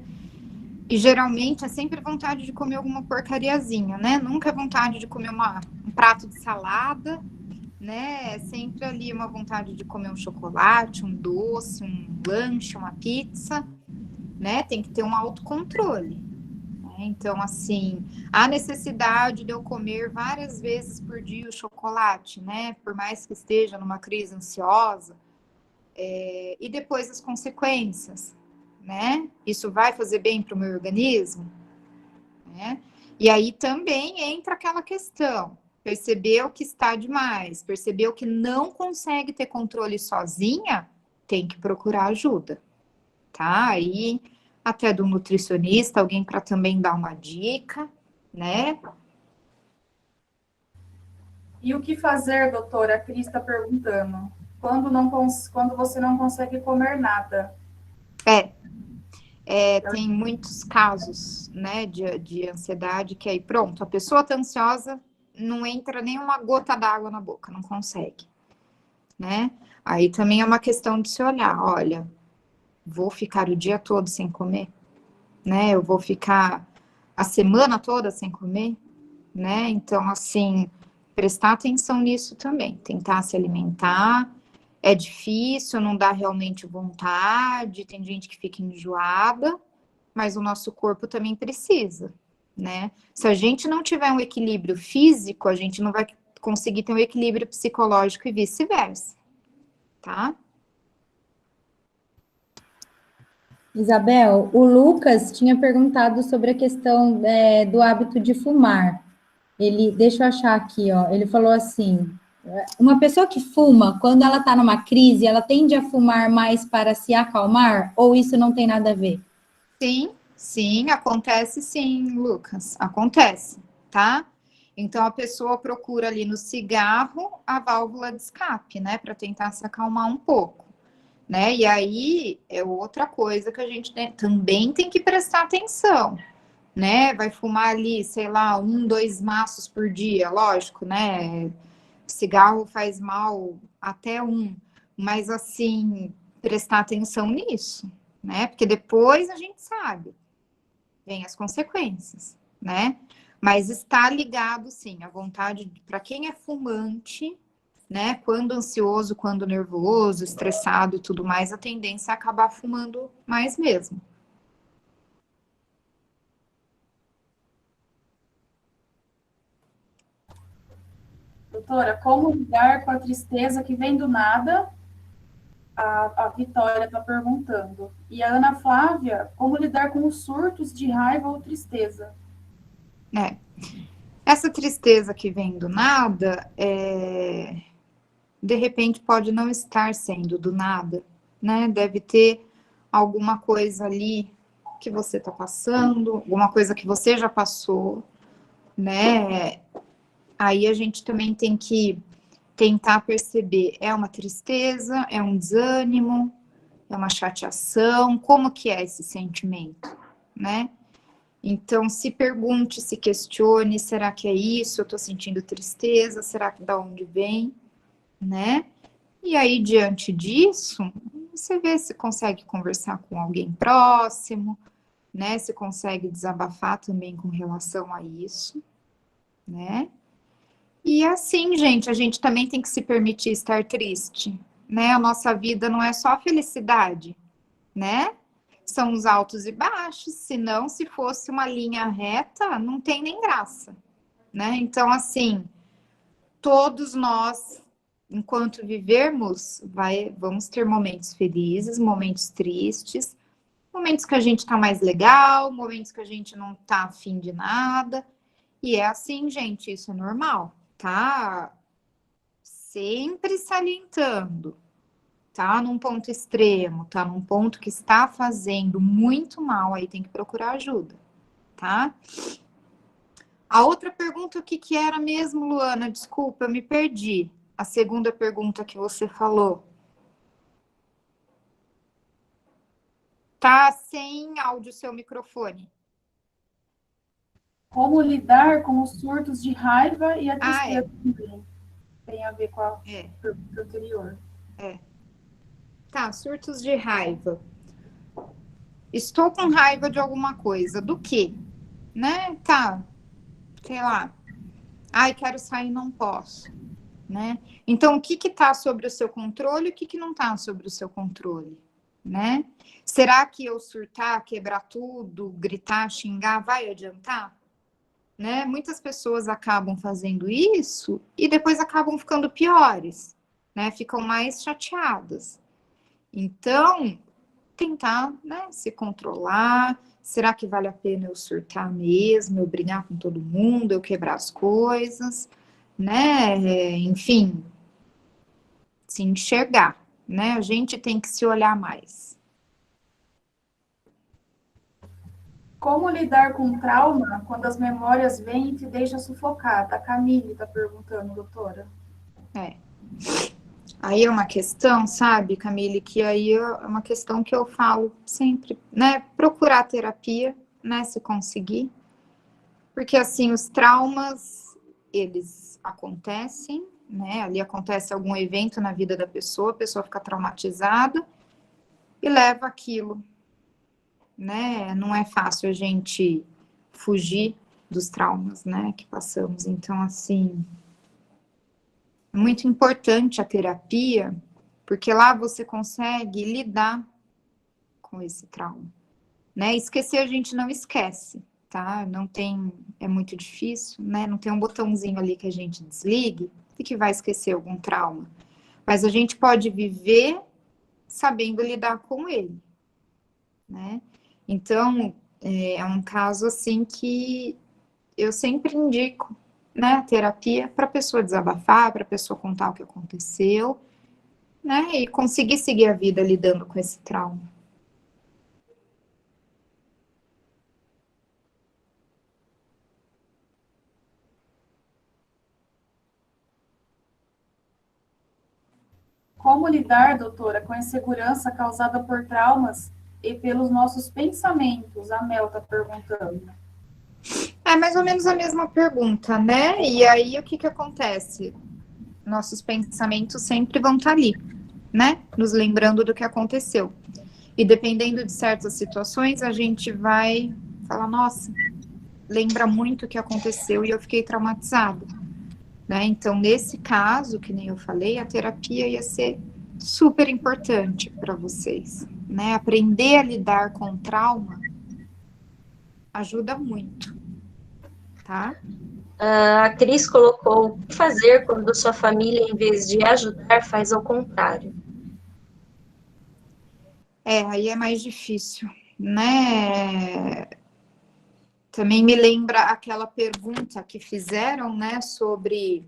e geralmente é sempre vontade de comer alguma porcariazinha, né, nunca é vontade de comer um prato de salada, né, é sempre ali uma vontade de comer um chocolate, um doce, um lanche, uma pizza, né, tem que ter um autocontrole. Então, assim, a necessidade de eu comer várias vezes por dia o chocolate, né? Por mais que esteja numa crise ansiosa, e depois as consequências, né? Isso vai fazer bem para o meu organismo, né? E aí também entra aquela questão, percebeu que está demais, percebeu que não consegue ter controle sozinha, tem que procurar ajuda, tá? Aí, até do nutricionista, alguém para também dar uma dica, né? E o que fazer, doutora? A Cris está perguntando. Quando você não consegue comer nada? Tem muitos casos, né, de ansiedade, que aí, pronto, a pessoa tá ansiosa, não entra nenhuma gota d'água na boca, não consegue, né? Aí também é uma questão de se olhar, olha, vou ficar o dia todo sem comer, né? Eu vou ficar a semana toda sem comer, né? Então, assim, prestar atenção nisso também, tentar se alimentar. É difícil, não dá realmente vontade, tem gente que fica enjoada, mas o nosso corpo também precisa, né? Se a gente não tiver um equilíbrio físico, a gente não vai conseguir ter um equilíbrio psicológico e vice-versa, tá? Isabel, o Lucas tinha perguntado sobre a questão do hábito de fumar. Deixa eu achar aqui, ó. Ele falou assim: uma pessoa que fuma, quando ela está numa crise, ela tende a fumar mais para se acalmar, ou isso não tem nada a ver? Sim, acontece sim, Lucas, acontece, tá? Então a pessoa procura ali no cigarro a válvula de escape, né, para tentar se acalmar um pouco, né? E aí é outra coisa que a gente também tem que prestar atenção, né? Vai fumar ali, sei lá, 2 maços por dia, lógico, né? Cigarro faz mal até mas assim, prestar atenção nisso, né? Porque depois a gente sabe, vem as consequências, né? Mas está ligado, sim, à vontade, para quem é fumante, né? Quando ansioso, quando nervoso, estressado e tudo mais, a tendência é acabar fumando mais mesmo. Doutora, como lidar com a tristeza que vem do nada? A Vitória está perguntando. E a Ana Flávia, como lidar com os surtos de raiva ou tristeza? Essa tristeza que vem do nada, de repente pode não estar sendo do nada, né? Deve ter alguma coisa ali que você está passando, alguma coisa que você já passou, né? Aí a gente também tem que tentar perceber, é uma tristeza, é um desânimo, é uma chateação, como que é esse sentimento, né? Então, se pergunte, se questione, será que é isso? Eu tô sentindo tristeza, será que da onde vem, né? E aí, diante disso, você vê se consegue conversar com alguém próximo, né? Se consegue desabafar também com relação a isso, né? E assim, gente, a gente também tem que se permitir estar triste, né? A nossa vida não é só felicidade, né? São os altos e baixos, senão, se fosse uma linha reta, não tem nem graça, né? Então, assim, todos nós, enquanto vivermos, vamos ter momentos felizes, momentos tristes, momentos que a gente tá mais legal, momentos que a gente não tá afim de nada. E é assim, gente, isso é normal, tá? Sempre salientando, tá num ponto extremo, tá num ponto que está fazendo muito mal, aí tem que procurar ajuda, tá? A outra pergunta, o que era mesmo, Luana? Desculpa, eu me perdi. A segunda pergunta que você falou. Tá sem áudio seu microfone. Como lidar com os surtos de raiva e a tristeza também? Tem a ver com a pergunta anterior. Tá, surtos de raiva. Estou com raiva de alguma coisa. Do quê? Né? Tá, sei lá. Ai, quero sair, não posso. Né? Então, o que está sobre o seu controle e o que não está sobre o seu controle, né? Será que eu surtar, quebrar tudo, gritar, xingar, vai adiantar? Né? Muitas pessoas acabam fazendo isso e depois acabam ficando piores, né? Ficam mais chateadas. Então, tentar, né, se controlar. Será que vale a pena eu surtar mesmo, eu brigar com todo mundo, eu quebrar as coisas? né? Enfim, se enxergar, né? A gente tem que se olhar mais. Como lidar com trauma quando as memórias vêm e te deixam sufocada? A Camille está perguntando, doutora. Aí é uma questão, sabe, Camille, que aí é uma questão que eu falo sempre, né? Procurar terapia, né? Se conseguir. Porque, assim, os traumas, eles acontecem, né? Ali acontece algum evento na vida da pessoa, a pessoa fica traumatizada e leva aquilo, né? Não é fácil a gente fugir dos traumas, né? Que passamos. Então, assim, é muito importante a terapia, porque lá você consegue lidar com esse trauma, né? Esquecer a gente não esquece, tá? Não tem, é muito difícil, né? Não tem um botãozinho ali que a gente desligue e que vai esquecer algum trauma. Mas a gente pode viver sabendo lidar com ele, né? Então, é um caso assim que eu sempre indico, né, a terapia para a pessoa desabafar, para a pessoa contar o que aconteceu, né, e conseguir seguir a vida lidando com esse trauma. Como lidar, doutora, com a insegurança causada por traumas e pelos nossos pensamentos? A Mel está perguntando. É mais ou menos a mesma pergunta, né? E aí o que que acontece? Nossos pensamentos sempre vão estar ali, né? Nos lembrando do que aconteceu. E dependendo de certas situações, a gente vai falar, nossa, lembra muito o que aconteceu e eu fiquei traumatizada, né? Então, nesse caso, que nem eu falei, a terapia ia ser super importante para vocês, né? Aprender a lidar com o trauma ajuda muito, tá? A Cris colocou: o que fazer quando sua família, em vez de ajudar, faz ao contrário? Aí é mais difícil, né? Também me lembra aquela pergunta que fizeram, né, sobre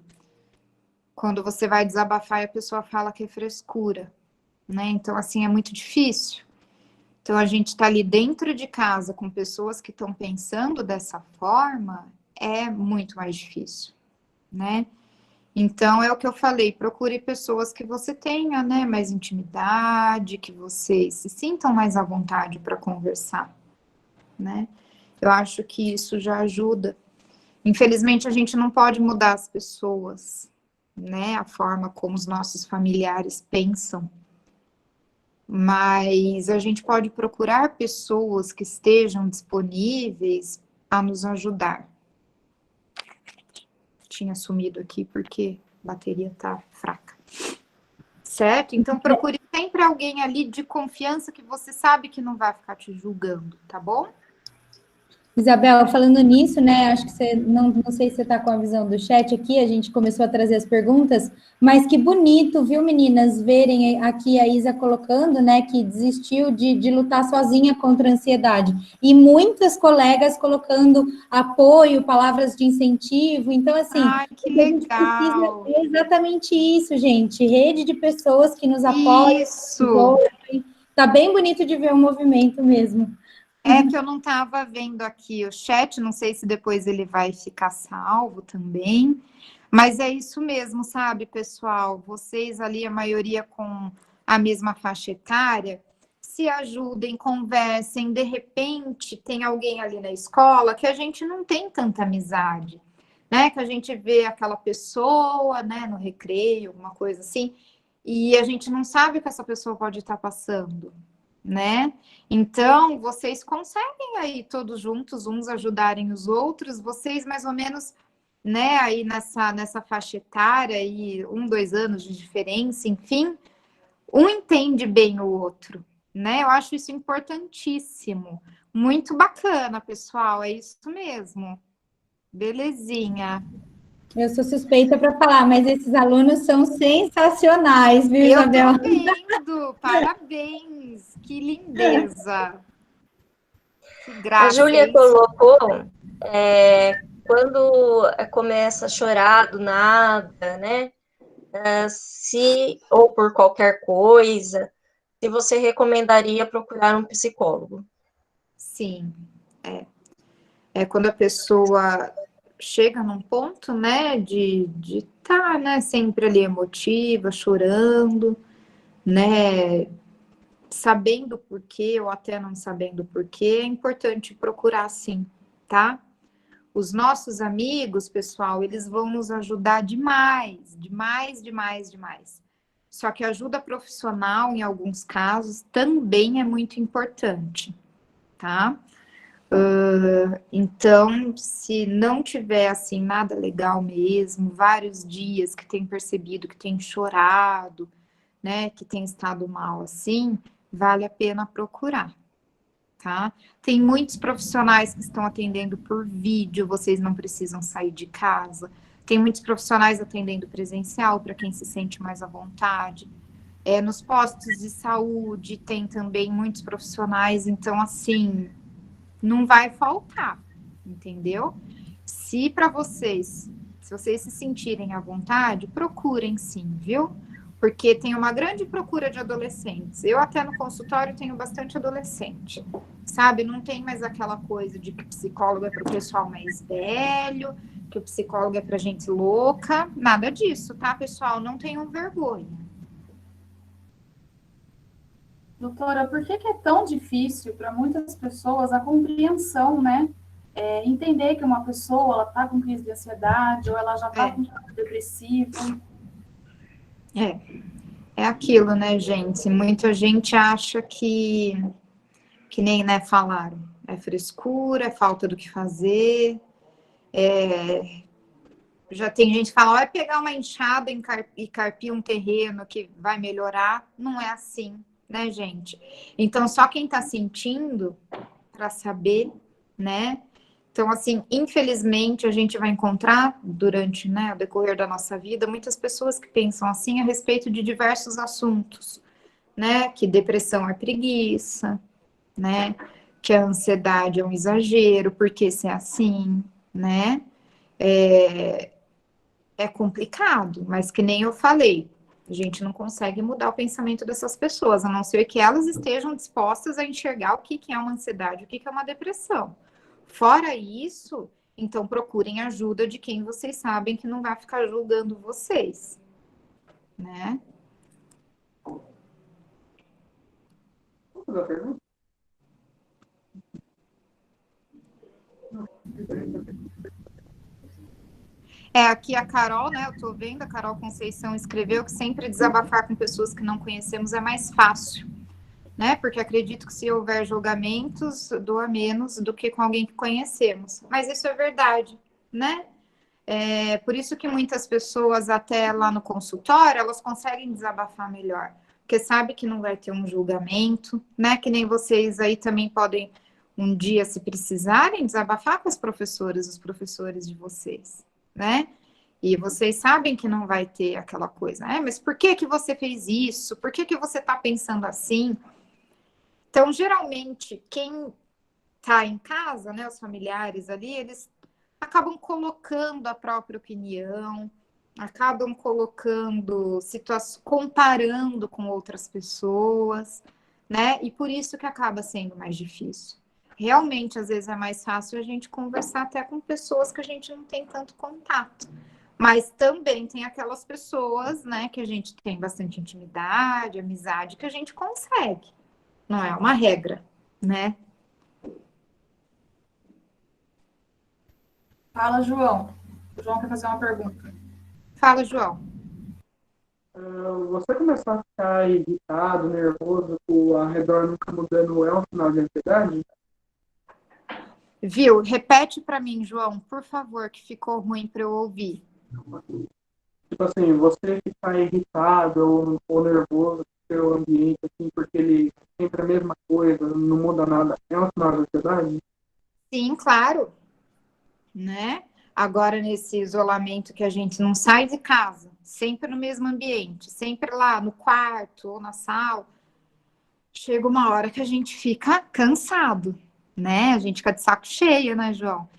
quando você vai desabafar e a pessoa fala que é frescura, né? Então, assim, é muito difícil. Então, a gente tá ali dentro de casa com pessoas que estão pensando dessa forma, é muito mais difícil, né? Então, é o que eu falei, procure pessoas que você tenha, né, mais intimidade, que vocês se sintam mais à vontade para conversar, né? Eu acho que isso já ajuda. Infelizmente, a gente não pode mudar as pessoas, né? A forma como os nossos familiares pensam. Mas a gente pode procurar pessoas que estejam disponíveis a nos ajudar. Tinha sumido aqui porque a bateria tá fraca. Certo? Então, procure sempre alguém ali de confiança que você sabe que não vai ficar te julgando, tá bom? Isabel, falando nisso, né? Acho que você não sei se você está com a visão do chat aqui, a gente começou a trazer as perguntas, mas que bonito, viu, meninas, verem aqui a Isa colocando, né, que desistiu de lutar sozinha contra a ansiedade. E muitas colegas colocando apoio, palavras de incentivo. Então, assim, Ai, que legal! é exatamente isso, gente. Rede de pessoas que nos apoiam, Isso! tá bem bonito de ver o movimento mesmo. É que eu não estava vendo aqui o chat, não sei se depois ele vai ficar salvo também, mas é isso mesmo, sabe, pessoal? Vocês ali, a maioria com a mesma faixa etária, se ajudem, conversem, de repente tem alguém ali na escola que a gente não tem tanta amizade, né? Que a gente vê aquela pessoa, né, no recreio, alguma coisa assim, e a gente não sabe o que essa pessoa pode estar passando, né? Então, vocês conseguem aí todos juntos, uns ajudarem os outros, vocês mais ou menos, né, aí nessa faixa etária, aí 2 anos de diferença, enfim, um entende bem o outro, né? Eu acho isso importantíssimo. Muito bacana, pessoal, é isso mesmo. Belezinha. Eu sou suspeita para falar, mas esses alunos são sensacionais, viu, Eu Isabel? tô vendo, parabéns, que lindeza. Que A graça, Júlia isso. colocou quando começa a chorar do nada, né? Ou por qualquer coisa, se você recomendaria procurar um psicólogo. Sim, é quando a pessoa chega num ponto, né, de estar, né, sempre ali emotiva, chorando, né, sabendo por quê ou até não sabendo por quê, é importante procurar sim, tá? Os nossos amigos, pessoal, eles vão nos ajudar demais, demais, demais, demais. Só que ajuda profissional, em alguns casos, também é muito importante, tá? Então, se não tiver assim nada legal mesmo, vários dias que tem percebido que tem chorado, né, que tem estado mal assim, vale a pena procurar, tá? Tem muitos profissionais que estão atendendo por vídeo, vocês não precisam sair de casa. Tem muitos profissionais atendendo presencial para quem se sente mais à vontade. Nos postos de saúde tem também muitos profissionais, então assim, não vai faltar, entendeu? Se para vocês, se vocês se sentirem à vontade, procurem sim, viu? Porque tem uma grande procura de adolescentes. Eu até no consultório tenho bastante adolescente, sabe? Não tem mais aquela coisa de que psicólogo é para o pessoal mais velho, que o psicólogo é para gente louca, nada disso, tá, pessoal? Não tenham vergonha. Doutora, por que é tão difícil para muitas pessoas a compreensão, né? Entender que uma pessoa está com crise de ansiedade ou ela já está com quadro depressivo. É aquilo, né, gente? Muita gente acha que nem, né, falaram, é frescura, é falta do que fazer. Já tem gente que fala, vai pegar uma enxada e carpir um terreno que vai melhorar. Não é assim, né, gente? Então, só quem tá sentindo para saber, né? Então, assim, infelizmente, a gente vai encontrar durante, né, o decorrer da nossa vida muitas pessoas que pensam assim a respeito de diversos assuntos, né? Que depressão é preguiça, né? Que a ansiedade é um exagero, porque se é assim, né? É complicado, mas que nem eu falei, a gente não consegue mudar o pensamento dessas pessoas, a não ser que elas estejam dispostas a enxergar o que é uma ansiedade, o que é uma depressão. Fora isso, então procurem ajuda de quem vocês sabem que não vai ficar julgando vocês, né? Vou fazer a pergunta? Aqui a Carol, né? Eu tô vendo, a Carol Conceição escreveu que sempre desabafar com pessoas que não conhecemos é mais fácil, né? Porque acredito que se houver julgamentos, doa menos do que com alguém que conhecemos. Mas isso é verdade, né? Por isso que muitas pessoas, até lá no consultório, elas conseguem desabafar melhor. Porque sabe que não vai ter um julgamento, né? Que nem vocês aí também podem, um dia, se precisarem, desabafar com as professoras, os professores de vocês, né? E vocês sabem que não vai ter aquela coisa, mas por que você fez isso? Por que você está pensando assim? Então, geralmente, quem está em casa, né, os familiares ali, eles acabam colocando a própria opinião, acabam colocando situações, comparando com outras pessoas, né? E por isso que acaba sendo mais difícil. Realmente, às vezes é mais fácil a gente conversar até com pessoas que a gente não tem tanto contato. Mas também tem aquelas pessoas, né, que a gente tem bastante intimidade, amizade, que a gente consegue. Não é uma regra, né? Fala, João. O João quer fazer uma pergunta. Fala, João. Você começar a ficar irritado, nervoso, o arredor nunca mudando, é um sinal de ansiedade? Viu? Repete para mim, João, por favor, que ficou ruim para eu ouvir. Tipo assim, você ficar irritado ou nervoso com o seu ambiente, assim, porque ele sempre a mesma coisa, não muda nada, é um sinal de ansiedade? Sim, claro, né? Agora, nesse isolamento que a gente não sai de casa, sempre no mesmo ambiente, sempre lá no quarto ou na sala, chega uma hora que a gente fica cansado, né? A gente fica de saco cheio, né, João?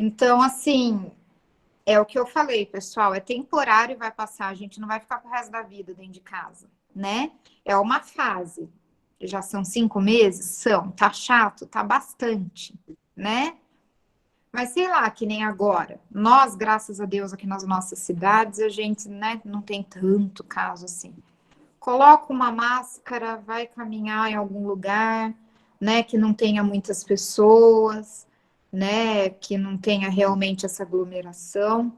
Então, assim, é o que eu falei, pessoal, é temporário e vai passar, a gente não vai ficar pro resto da vida dentro de casa, né? É uma fase. Já são 5 meses? São. Tá chato? Tá bastante, né? Mas sei lá, que nem agora. Nós, graças a Deus, aqui nas nossas cidades, a gente, né, não tem tanto caso assim. Coloca uma máscara, vai caminhar em algum lugar, né, que não tenha muitas pessoas, né, que não tenha realmente essa aglomeração,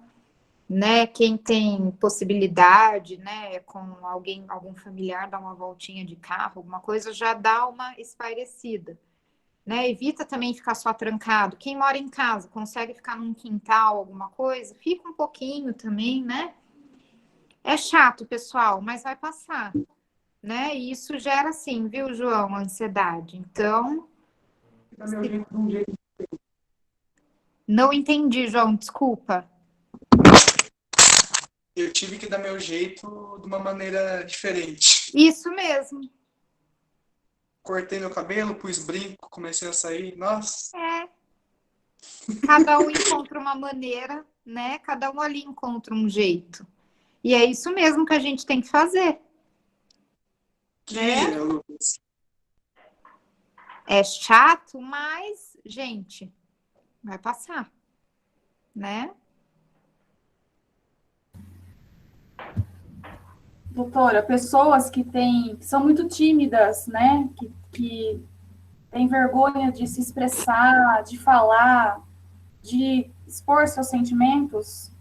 né, quem tem possibilidade, né, com alguém, algum familiar, dar uma voltinha de carro, alguma coisa, já dá uma espairecida, né, evita também ficar só trancado. Quem mora em casa, consegue ficar num quintal, alguma coisa, fica um pouquinho também, né, é chato, pessoal, mas vai passar, né, e isso gera, assim, viu, João, ansiedade. Então, Dá meu jeito de um jeito. não entendi, João, desculpa. Eu tive que dar meu jeito de uma maneira diferente. Isso mesmo. Cortei meu cabelo, pus brinco, comecei a sair. Nossa, É. Cada um encontra uma maneira, né? Cada um ali encontra um jeito. E é isso mesmo que a gente tem que fazer. que Né? Lucas. É chato, mas, gente, vai passar, né? Doutora, pessoas que são muito tímidas, né? Que têm vergonha de se expressar, de falar, de expor seus sentimentos,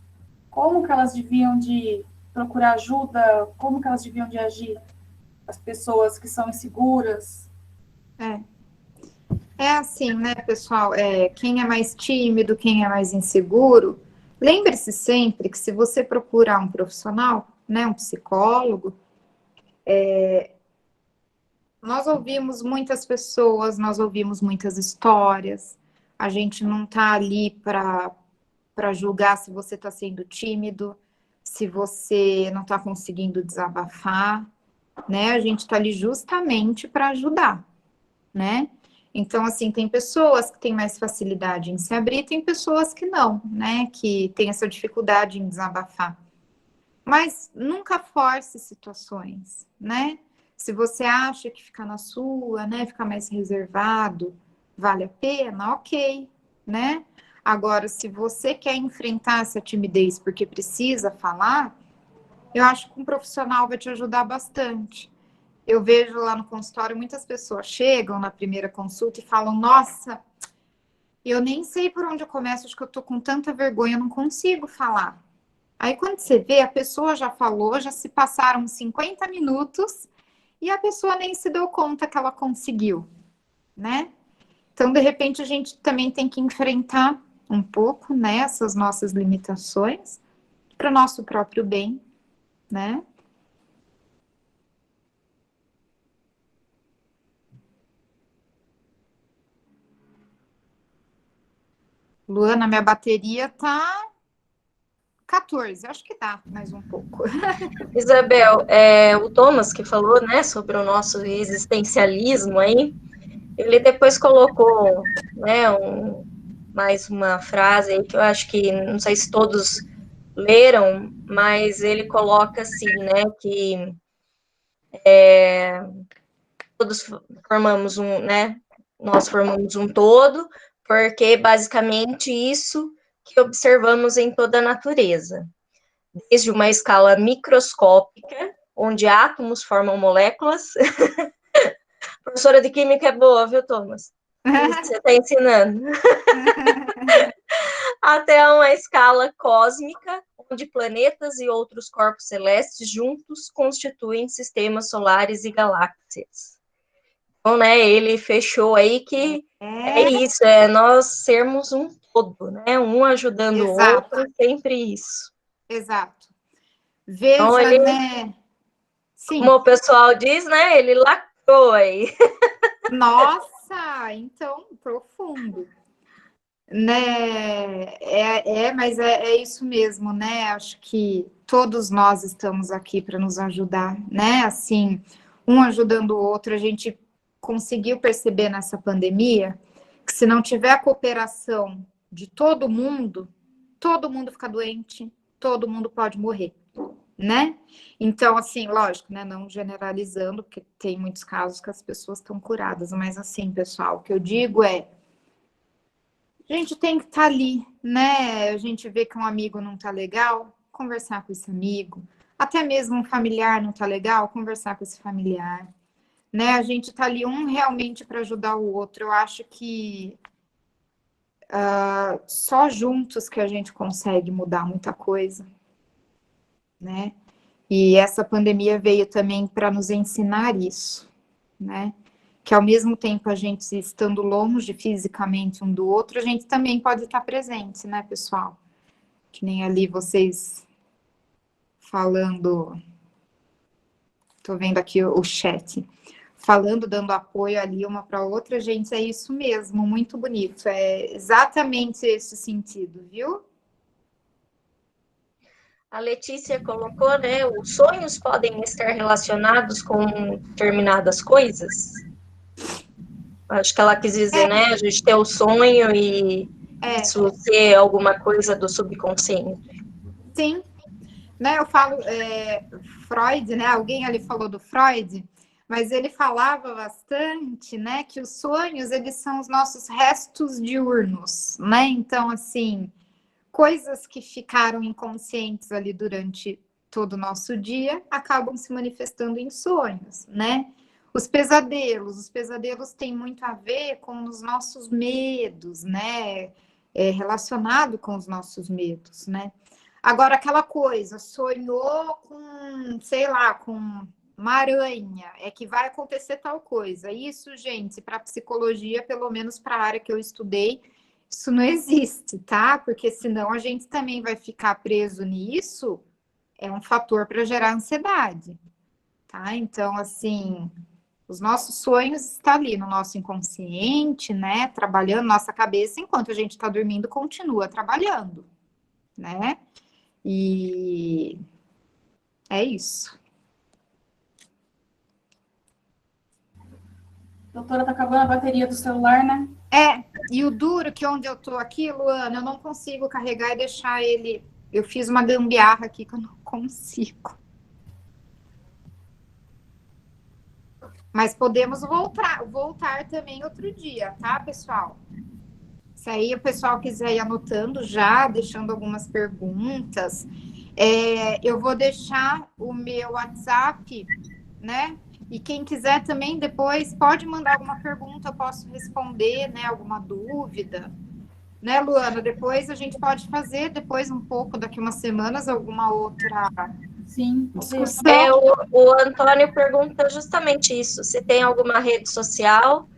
como que elas deviam de procurar ajuda? Como que elas deviam de agir? As pessoas que são inseguras. É assim, né, pessoal? Quem é mais tímido, quem é mais inseguro, lembre-se sempre que se você procurar um profissional, né, um psicólogo, nós ouvimos muitas pessoas, nós ouvimos muitas histórias. A gente não tá ali para julgar se você está sendo tímido, se você não está conseguindo desabafar, né? A gente está ali justamente para ajudar, né? Então, assim, tem pessoas que têm mais facilidade em se abrir, tem pessoas que não, né? Que têm essa dificuldade em desabafar. Mas nunca force situações, né? Se você acha que ficar na sua, né, ficar mais reservado, vale a pena, ok, né? Agora, se você quer enfrentar essa timidez porque precisa falar, eu acho que um profissional vai te ajudar bastante. Eu vejo lá no consultório muitas pessoas chegam na primeira consulta e falam: nossa, eu nem sei por onde eu começo, acho que eu tô com tanta vergonha, eu não consigo falar. Aí quando você vê, a pessoa já falou, já se passaram 50 minutos e a pessoa nem se deu conta que ela conseguiu, né? Então, de repente, a gente também tem que enfrentar um pouco, né, essas nossas limitações para o nosso próprio bem, né? Luana, minha bateria tá 14, acho que dá mais um pouco. Isabel, o Thomas que falou, né, sobre o nosso existencialismo aí, ele depois colocou, né, mais uma frase aí que eu acho que, não sei se todos leram, mas ele coloca assim, né, que todos formamos nós formamos um todo, porque basicamente isso que observamos em toda a natureza. Desde uma escala microscópica, onde átomos formam moléculas. Professora de química é boa, viu, Thomas? Você está ensinando. Até uma escala cósmica, onde planetas e outros corpos celestes juntos constituem sistemas solares e galáxias. Então, né, ele fechou aí que é isso, nós sermos um todo, né? Um ajudando o outro, sempre isso. Exato. Veja, então, ele, né? Sim. Como o pessoal diz, né? Ele lacrou aí. Nossa, então, profundo. Né? Mas é isso mesmo, né? Acho que todos nós estamos aqui para nos ajudar, né? Assim, um ajudando o outro, a gente conseguiu perceber nessa pandemia que se não tiver a cooperação de todo mundo fica doente, todo mundo pode morrer, né? Então, assim, lógico, né? Não generalizando, porque tem muitos casos que as pessoas estão curadas, mas assim, pessoal, o que eu digo é, a gente tem que estar ali, né? A gente vê que um amigo não tá legal, conversar com esse amigo. Até mesmo um familiar não tá legal, conversar com esse familiar, né? A gente tá ali um realmente para ajudar o outro. Eu acho que só juntos que a gente consegue mudar muita coisa, né? E essa pandemia veio também para nos ensinar isso, né? Que ao mesmo tempo a gente estando longe fisicamente um do outro, a gente também pode estar presente, né, pessoal? Que nem ali vocês falando, tô vendo aqui o chat, falando, dando apoio ali uma para outra, gente, é isso mesmo, muito bonito, é exatamente esse sentido, viu? A Letícia colocou, né? Os sonhos podem estar relacionados com determinadas coisas. Acho que ela quis dizer, né? A gente ter o sonho e isso ser alguma coisa do subconsciente. Sim, né? Eu falo, Freud, né? Alguém ali falou do Freud, mas ele falava bastante, né? Que os sonhos, eles são os nossos restos diurnos, né? Então, assim, coisas que ficaram inconscientes ali durante todo o nosso dia acabam se manifestando em sonhos, né? Os pesadelos têm muito a ver com os nossos medos, né? Relacionado com os nossos medos, né? Agora, aquela coisa, sonhou com, sei lá, com uma aranha, é que vai acontecer tal coisa. Isso, gente, para psicologia, pelo menos para a área que eu estudei, isso não existe, tá? Porque senão a gente também vai ficar preso nisso, é um fator para gerar ansiedade, tá? Então, assim, os nossos sonhos estão ali no nosso inconsciente, né? Trabalhando nossa cabeça, enquanto a gente está dormindo, continua trabalhando, né? E é isso. Doutora, tá acabando a bateria do celular, né? E o duro que onde eu tô aqui, Luana, eu não consigo carregar e deixar ele. Eu fiz uma gambiarra aqui que eu não consigo. Mas podemos voltar também outro dia, tá, pessoal? Se aí o pessoal quiser ir anotando já, deixando algumas perguntas, eu vou deixar o meu WhatsApp, né? E quem quiser também depois pode mandar alguma pergunta, eu posso responder, né? Alguma dúvida, né, Luana? Depois a gente pode fazer, depois um pouco, daqui umas semanas, alguma outra Sim, discussão. O Antônio pergunta justamente isso, se tem alguma rede social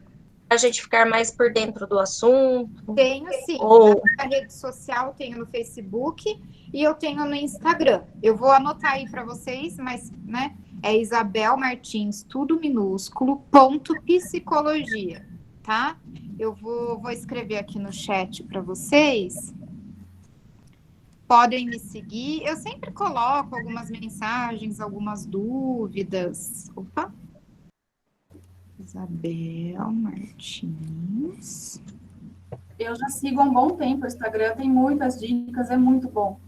a gente ficar mais por dentro do assunto. Tenho sim, a rede social tenho no Facebook e eu tenho no Instagram. Eu vou anotar aí para vocês, mas, né, é Isabel Martins, tudo minúsculo, _psicologia, tá? Eu vou escrever aqui no chat para vocês. Podem me seguir. Eu sempre coloco algumas mensagens, algumas dúvidas. Opa! Isabel Martins. Eu já sigo há um bom tempo o Instagram, tem muitas dicas, é muito bom.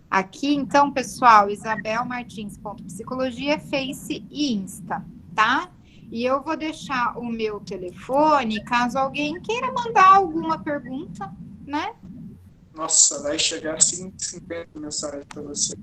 Aqui, então, pessoal, Isabel Martins.psicologia, Face e Insta, tá? E eu vou deixar o meu telefone, caso alguém queira mandar alguma pergunta, né? Nossa, vai chegar assim 50 mensagens para você.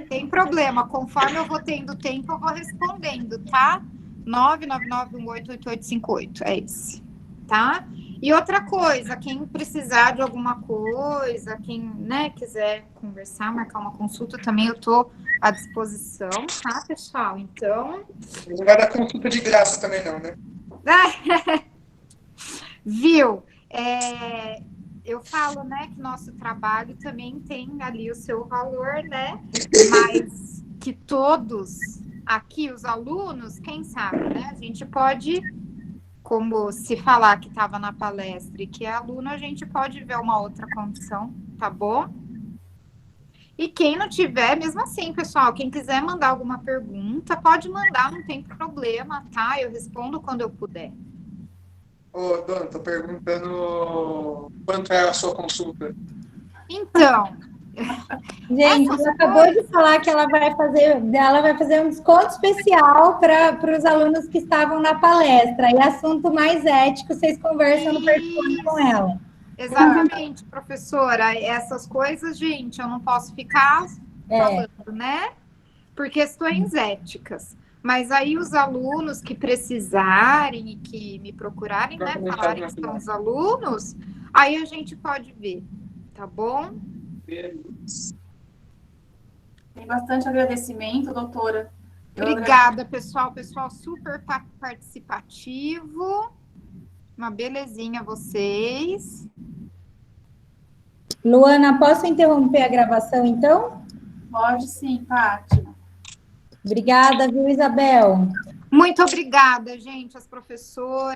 Tem problema, conforme eu vou tendo tempo, eu vou respondendo, tá? 999188858, é esse, tá? E outra coisa, quem precisar de alguma coisa, quem, né, quiser conversar, marcar uma consulta, também eu tô à disposição, tá, pessoal? Então... Não vai dar consulta de graça também não, né? Viu? Eu falo, né, que nosso trabalho também tem ali o seu valor, né? Mas que todos aqui, os alunos, quem sabe, né? A gente pode, como se falar que estava na palestra e que é aluno, a gente pode ver uma outra condição, tá bom? E quem não tiver, mesmo assim, pessoal, quem quiser mandar alguma pergunta, pode mandar, não tem problema, tá? Eu respondo quando eu puder. Ô, Dona, tô perguntando quanto é a sua consulta. Então, Gente, essas ela acabou de falar que ela vai fazer um desconto especial para os alunos que estavam na palestra. E assunto mais ético, vocês conversam no telefone com ela. exatamente, professora. Essas coisas, gente, eu não posso ficar falando, né? Por questões éticas. Mas aí os alunos que precisarem e que me procurarem, né, falarem que são os alunos, aí a gente pode ver, tá bom? Tem bastante agradecimento, doutora. Obrigada, pessoal. Pessoal super participativo. Uma belezinha vocês. Luana, posso interromper a gravação, então? Pode sim, Fátima. Obrigada, viu, Isabel? Muito obrigada, gente, as professoras.